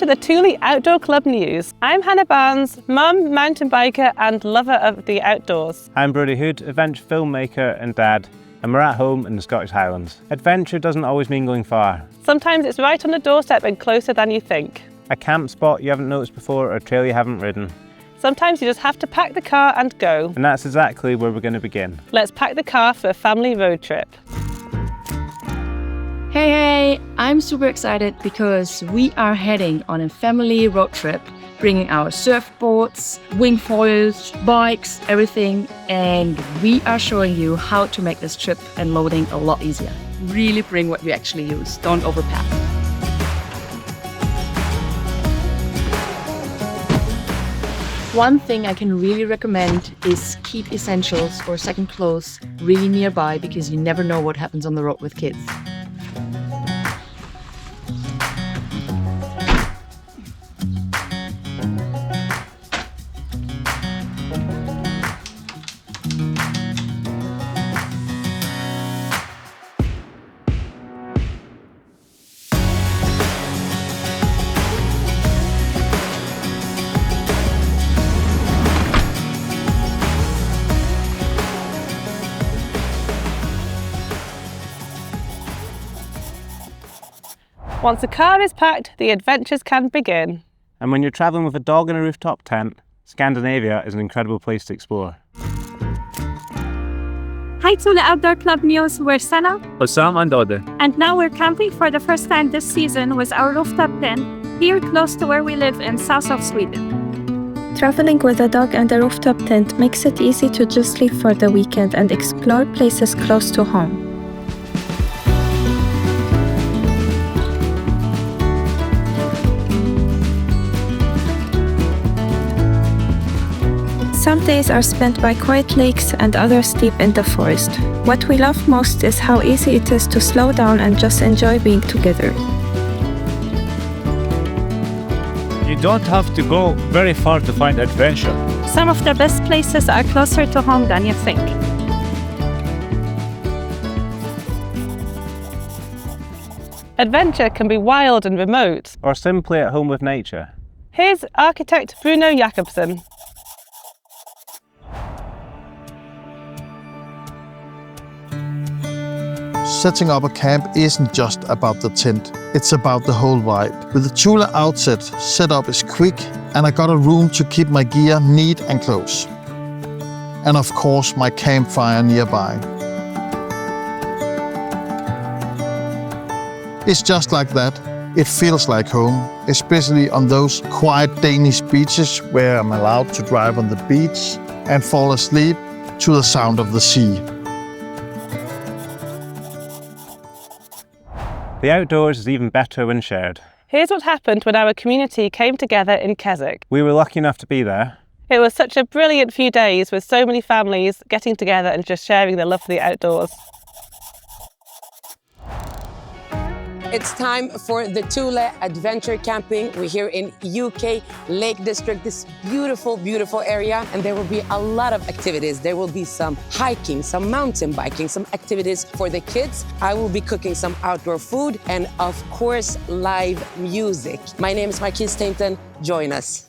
to the Thule Outdoor Club news. I'm Hannah Barnes, mum, mountain biker and lover of the outdoors. I'm Brodie, adventure filmmaker and dad, and we're at home in the Scottish Highlands. Adventure doesn't always mean going far. Sometimes it's right on the doorstep and closer than you think. A camp spot you haven't noticed before or a trail you haven't ridden. Sometimes you just have to pack the car and go. And that's exactly where we're going to begin. Let's pack the car for a family road trip. Hey, I'm super excited because we are heading on a family road trip, bringing our surfboards, wing foils, bikes, everything, and we are showing you how to make this trip and loading a lot easier. Really bring what you actually use, don't overpack. One thing I can really recommend is keep essentials or second clothes really nearby because you never know what happens on the road with kids. Once the car is packed, the adventures can begin. And when you're travelling with a dog in a rooftop tent, Scandinavia is an incredible place to explore. Hi Thule Outdoor Club news, we're Sana, Osam and Ode. and now we're camping for the first time this season with our rooftop tent here close to where we live in south of Sweden. Traveling with a dog and a rooftop tent makes it easy to just leave for the weekend and explore places close to home. Some days are spent by quiet lakes and others deep in the forest. What we love most is how easy it is to slow down and just enjoy being together. You don't have to go very far to find adventure. Some of the best places are closer to home than you think. Adventure can be wild and remote. Or simply at home with nature. Here's architect Bruno Jakobsen. Setting up a camp isn't just about the tent, it's about the whole vibe. With the Thule Outset, setup is quick and I got a room to keep my gear neat and close. And of course my campfire nearby. It's just like that. It feels like home, especially on those quiet Danish beaches where I'm allowed to drive on the beach and fall asleep to the sound of the sea. The outdoors is even better when shared. Here's what happened when our community came together in Keswick. We were lucky enough to be there. It was such a brilliant few days with so many families getting together and just sharing their love for the outdoors. It's time for the Thule Adventure Camping. We're here in UK Lake District, this beautiful, beautiful area. And there will be a lot of activities. There will be some hiking, some mountain biking, some activities for the kids. I will be cooking some outdoor food and of course, live music. My name is Maria Kuzma. Join us.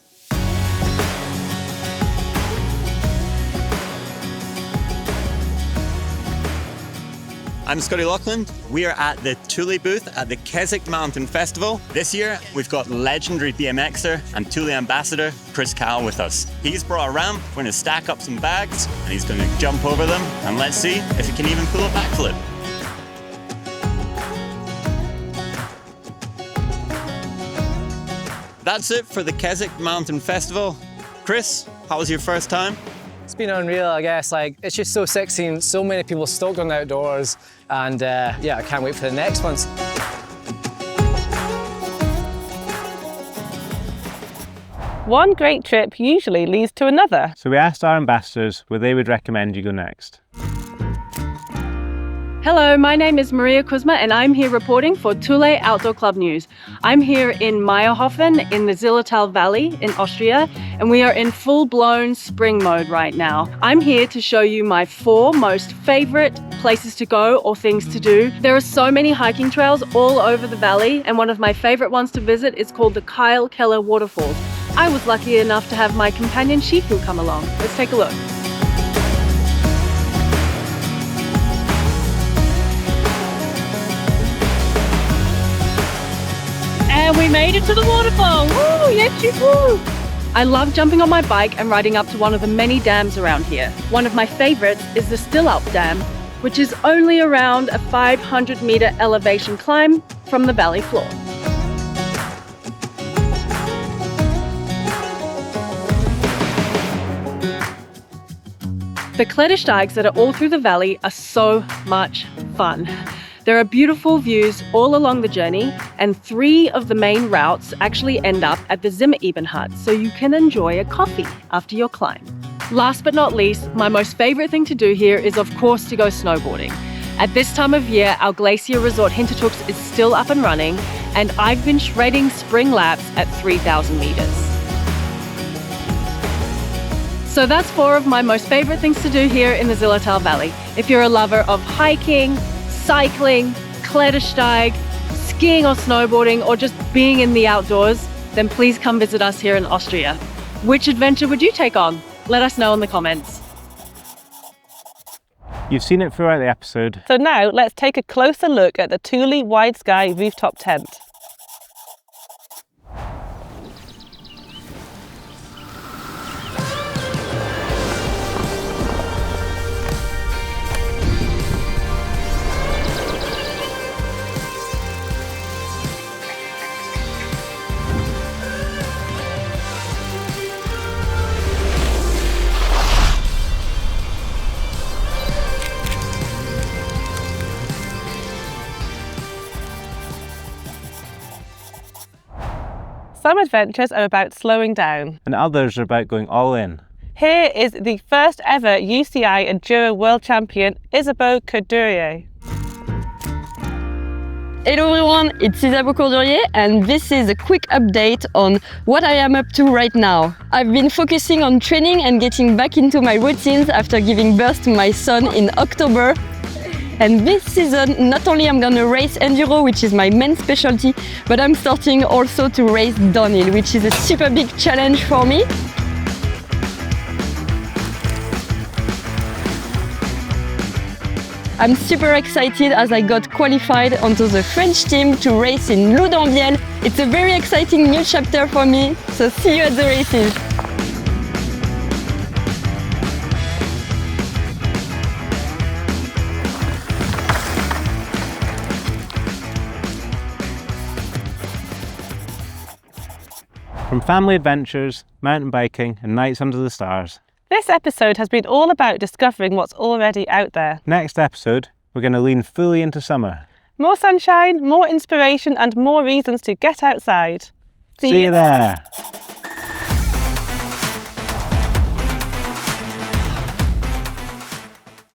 I'm Scotty Lachlan. We are at the Thule booth at the Keswick Mountain Festival. This year, we've got legendary BMXer and Thule ambassador, Chris Cowell, with us. He's brought a ramp, we're gonna stack up some bags, and he's gonna jump over them, and let's see if he can even pull a backflip. That's it for the Keswick Mountain Festival. Chris, how was your first time? It's been unreal, I guess. It's just so sick seeing so many people stoked on the outdoors, and yeah, I can't wait for the next ones. One great trip usually leads to another. So we asked our ambassadors where they would recommend you go next. Hello, my name is Maria Kuzma and I'm here reporting for Thule Outdoor Club News. I'm here in Meierhofen in the Zillertal Valley in Austria, and we are in full-blown spring mode right now. I'm here to show you my 4 most favorite places to go or things to do. There are so many hiking trails all over the valley, and one of my favorite ones to visit is called the Kyle Keller Waterfalls. I was lucky enough to have my companion Shifu come along. Let's take a look. And we made it to the waterfall. Woo, yes, Shifu! I love jumping on my bike and riding up to one of the many dams around here. One of my favorites is the Stillalp Dam, which is only around a 500-meter elevation climb from the valley floor. The Klettersteigs that are all through the valley are so much fun. There are beautiful views all along the journey, and 3 of the main routes actually end up at the Zimmereben, so you can enjoy a coffee after your climb. Last but not least, my most favorite thing to do here is of course to go snowboarding. At this time of year, our glacier resort Hintertux is still up and running, and I've been shredding spring laps at 3,000 meters. So that's 4 of my most favorite things to do here in the Zillertal Valley. If you're a lover of hiking, cycling, Klettersteig, skiing or snowboarding, or just being in the outdoors, then please come visit us here in Austria. Which adventure would you take on? Let us know in the comments. You've seen it throughout the episode. So now let's take a closer look at the Thule Widesky rooftop tent. Some adventures are about slowing down, And others are about going all in. Here is the first ever UCI Enduro World Champion, Isabeau Courdurier. Hello everyone, it's Isabeau Courdurier and this is a quick update on what I am up to right now. I've been focusing on training and getting back into my routines after giving birth to my son in October. And this season, not only I'm gonna race enduro, which is my main specialty, but I'm starting also to race downhill, which is a super big challenge for me. I'm super excited as I got qualified onto the French team to race in Loudanvielle. It's a very exciting new chapter for me, so see you at the races. From family adventures, mountain biking and nights under the stars. This episode has been all about discovering what's already out there. Next episode, we're going to lean fully into summer. More sunshine, more inspiration and more reasons to get outside. See you there!